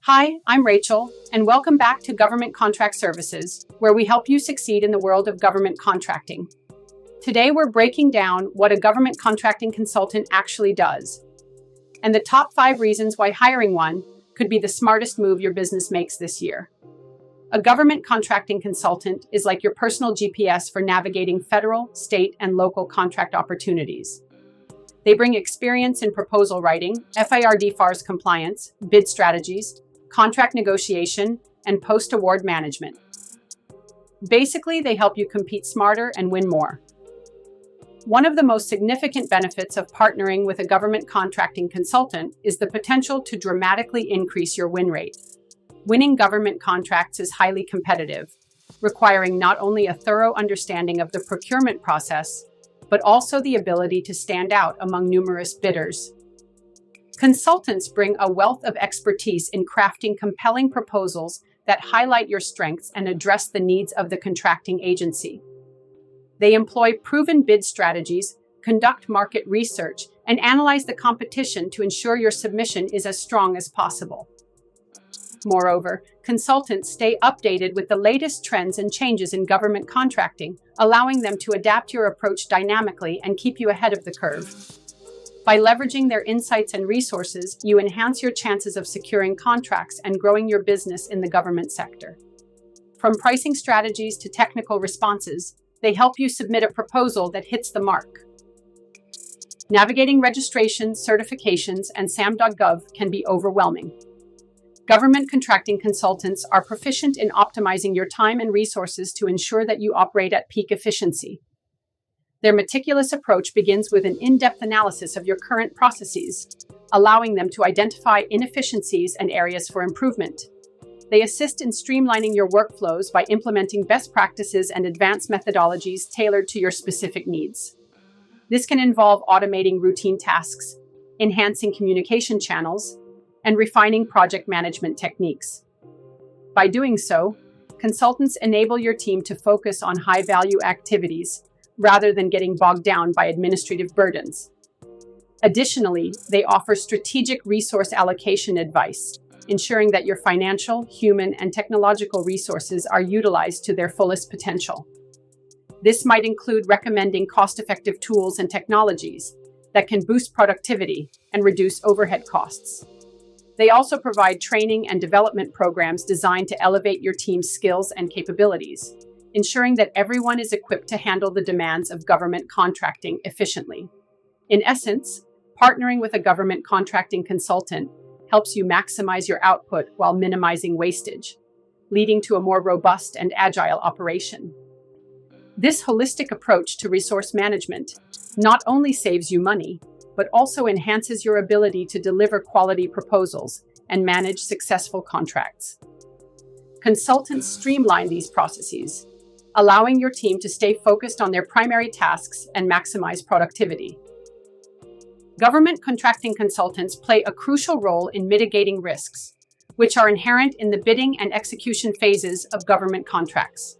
Hi, I'm Rachel, and welcome back to Government Contract Services, where we help you succeed in the world of government contracting. Today, we're breaking down what a government contracting consultant actually does, and the top 5 reasons why hiring one could be the smartest move your business makes this year. A government contracting consultant is like your personal GPS for navigating federal, state, and local contract opportunities. They bring experience in proposal writing, FAR/DFARS compliance, bid strategies, contract negotiation, and post-award management. Basically, they help you compete smarter and win more. One of the most significant benefits of partnering with a government contracting consultant is the potential to dramatically increase your win rate. Winning government contracts is highly competitive, requiring not only a thorough understanding of the procurement process, but also the ability to stand out among numerous bidders. Consultants bring a wealth of expertise in crafting compelling proposals that highlight your strengths and address the needs of the contracting agency. They employ proven bid strategies, conduct market research, and analyze the competition to ensure your submission is as strong as possible. Moreover, consultants stay updated with the latest trends and changes in government contracting, allowing them to adapt your approach dynamically and keep you ahead of the curve. By leveraging their insights and resources, you enhance your chances of securing contracts and growing your business in the government sector. From pricing strategies to technical responses, they help you submit a proposal that hits the mark. Navigating registrations, certifications, and SAM.gov can be overwhelming. Government contracting consultants are proficient in optimizing your time and resources to ensure that you operate at peak efficiency. Their meticulous approach begins with an in-depth analysis of your current processes, allowing them to identify inefficiencies and areas for improvement. They assist in streamlining your workflows by implementing best practices and advanced methodologies tailored to your specific needs. This can involve automating routine tasks, enhancing communication channels, and refining project management techniques. By doing so, consultants enable your team to focus on high-value activities rather than getting bogged down by administrative burdens. Additionally, they offer strategic resource allocation advice, ensuring that your financial, human, and technological resources are utilized to their fullest potential. This might include recommending cost-effective tools and technologies that can boost productivity and reduce overhead costs. They also provide training and development programs designed to elevate your team's skills and capabilities, ensuring that everyone is equipped to handle the demands of government contracting efficiently. In essence, partnering with a government contracting consultant helps you maximize your output while minimizing wastage, leading to a more robust and agile operation. This holistic approach to resource management not only saves you money, but also enhances your ability to deliver quality proposals and manage successful contracts. Consultants streamline these processes, allowing your team to stay focused on their primary tasks and maximize productivity. Government contracting consultants play a crucial role in mitigating risks, which are inherent in the bidding and execution phases of government contracts.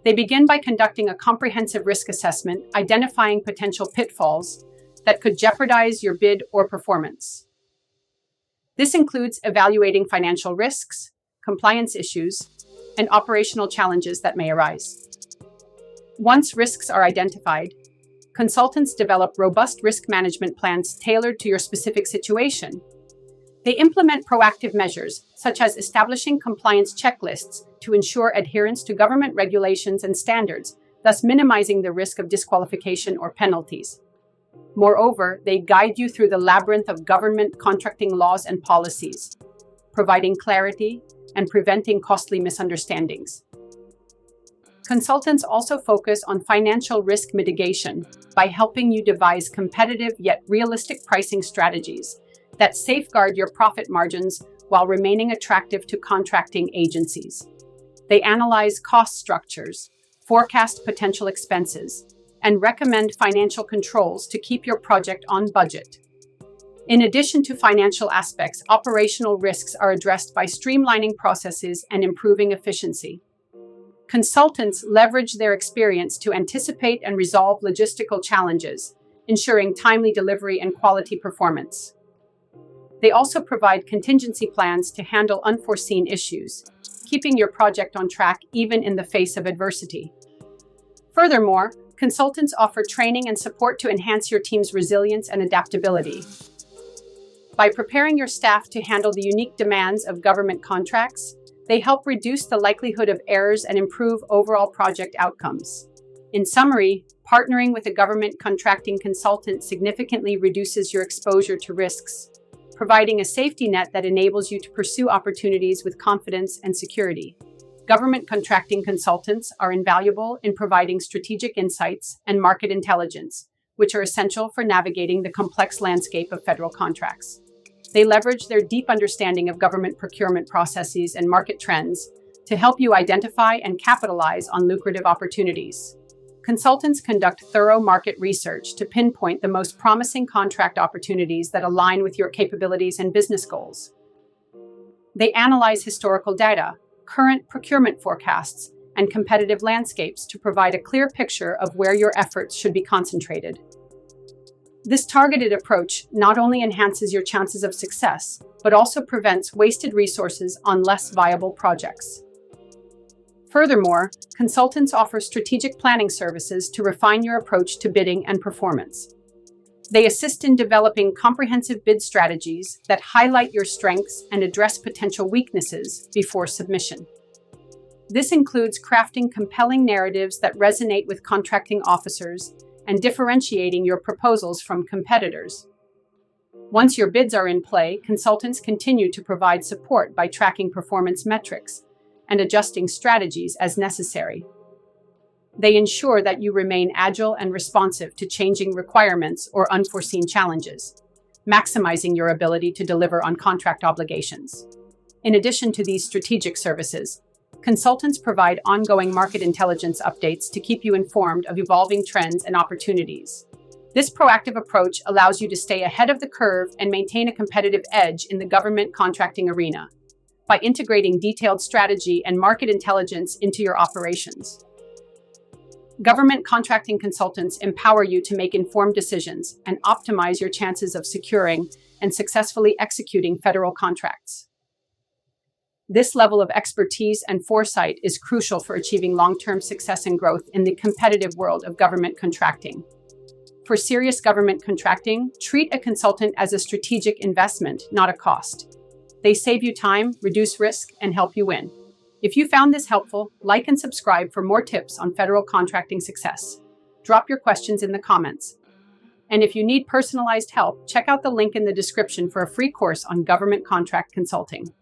They begin by conducting a comprehensive risk assessment, identifying potential pitfalls that could jeopardize your bid or performance. This includes evaluating financial risks, compliance issues, and operational challenges that may arise. Once risks are identified, consultants develop robust risk management plans tailored to your specific situation. They implement proactive measures, such as establishing compliance checklists to ensure adherence to government regulations and standards, thus minimizing the risk of disqualification or penalties. Moreover, they guide you through the labyrinth of government contracting laws and policies, providing clarity and preventing costly misunderstandings. Consultants also focus on financial risk mitigation by helping you devise competitive yet realistic pricing strategies that safeguard your profit margins while remaining attractive to contracting agencies. They analyze cost structures, forecast potential expenses, and recommend financial controls to keep your project on budget. In addition to financial aspects, operational risks are addressed by streamlining processes and improving efficiency. Consultants leverage their experience to anticipate and resolve logistical challenges, ensuring timely delivery and quality performance. They also provide contingency plans to handle unforeseen issues, keeping your project on track even in the face of adversity. Furthermore, consultants offer training and support to enhance your team's resilience and adaptability. By preparing your staff to handle the unique demands of government contracts, they help reduce the likelihood of errors and improve overall project outcomes. In summary, partnering with a government contracting consultant significantly reduces your exposure to risks, providing a safety net that enables you to pursue opportunities with confidence and security. Government contracting consultants are invaluable in providing strategic insights and market intelligence, which are essential for navigating the complex landscape of federal contracts. They leverage their deep understanding of government procurement processes and market trends to help you identify and capitalize on lucrative opportunities. Consultants conduct thorough market research to pinpoint the most promising contract opportunities that align with your capabilities and business goals. They analyze historical data, current procurement forecasts, and competitive landscapes to provide a clear picture of where your efforts should be concentrated. This targeted approach not only enhances your chances of success, but also prevents wasted resources on less viable projects. Furthermore, consultants offer strategic planning services to refine your approach to bidding and performance. They assist in developing comprehensive bid strategies that highlight your strengths and address potential weaknesses before submission. This includes crafting compelling narratives that resonate with contracting officers and differentiating your proposals from competitors. Once your bids are in play, consultants continue to provide support by tracking performance metrics and adjusting strategies as necessary. They ensure that you remain agile and responsive to changing requirements or unforeseen challenges, maximizing your ability to deliver on contract obligations. In addition to these strategic services, consultants provide ongoing market intelligence updates to keep you informed of evolving trends and opportunities. This proactive approach allows you to stay ahead of the curve and maintain a competitive edge in the government contracting arena by integrating detailed strategy and market intelligence into your operations. Government contracting consultants empower you to make informed decisions and optimize your chances of securing and successfully executing federal contracts. This level of expertise and foresight is crucial for achieving long-term success and growth in the competitive world of government contracting. For serious government contracting, treat a consultant as a strategic investment, not a cost. They save you time, reduce risk, and help you win. If you found this helpful, like and subscribe for more tips on federal contracting success. Drop your questions in the comments. And if you need personalized help, check out the link in the description for a free course on government contract consulting.